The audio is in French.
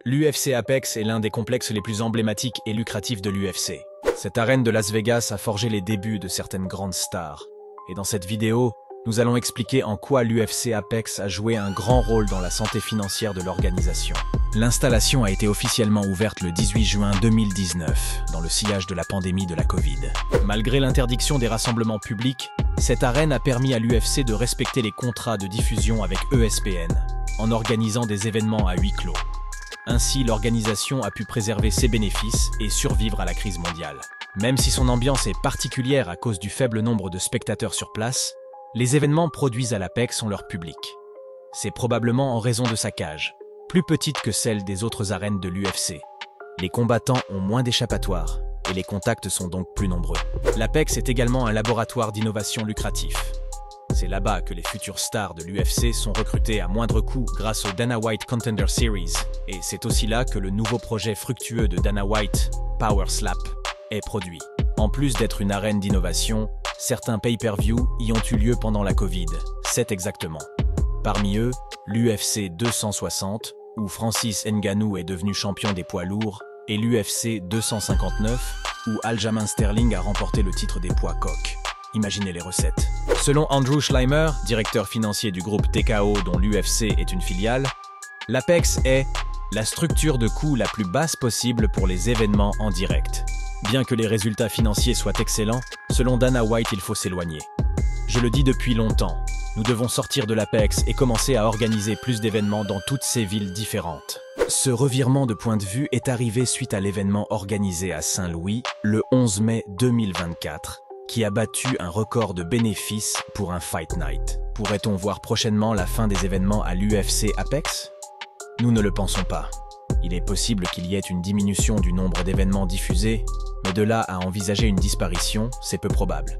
L'UFC Apex est l'un des complexes les plus emblématiques et lucratifs de l'UFC. Cette arène de Las Vegas a forgé les débuts de certaines grandes stars. Et dans cette vidéo, nous allons expliquer en quoi l'UFC Apex a joué un grand rôle dans la santé financière de l'organisation. L'installation a été officiellement ouverte le 18 juin 2019, dans le sillage de la pandémie de la Covid. Malgré l'interdiction des rassemblements publics, cette arène a permis à l'UFC de respecter les contrats de diffusion avec ESPN, en organisant des événements à huis clos. Ainsi, l'organisation a pu préserver ses bénéfices et survivre à la crise mondiale. Même si son ambiance est particulière à cause du faible nombre de spectateurs sur place, les événements produits à l'Apex ont leur public. C'est probablement en raison de sa cage, plus petite que celle des autres arènes de l'UFC. Les combattants ont moins d'échappatoires et les contacts sont donc plus nombreux. L'Apex est également un laboratoire d'innovation lucratif. C'est là-bas que les futures stars de l'UFC sont recrutées à moindre coût grâce au Dana White Contender Series. Et c'est aussi là que le nouveau projet fructueux de Dana White, Power Slap, est produit. En plus d'être une arène d'innovation, certains pay-per-view y ont eu lieu pendant la Covid, 7 exactement. Parmi eux, l'UFC 260, où Francis Ngannou est devenu champion des poids lourds, et l'UFC 259, où Aljamain Sterling a remporté le titre des poids coqs. Imaginez les recettes. Selon Andrew Schleimer, directeur financier du groupe TKO dont l'UFC est une filiale, l'Apex est la structure de coût la plus basse possible pour les événements en direct. Bien que les résultats financiers soient excellents, selon Dana White, il faut s'éloigner. Je le dis depuis longtemps, nous devons sortir de l'Apex et commencer à organiser plus d'événements dans toutes ces villes différentes. Ce revirement de point de vue est arrivé suite à l'événement organisé à Saint-Louis le 11 mai 2024, qui a battu un record de bénéfices pour un Fight Night. Pourrait-on voir prochainement la fin des événements à l'UFC Apex? Nous ne le pensons pas. Il est possible qu'il y ait une diminution du nombre d'événements diffusés, mais de là à envisager une disparition, c'est peu probable.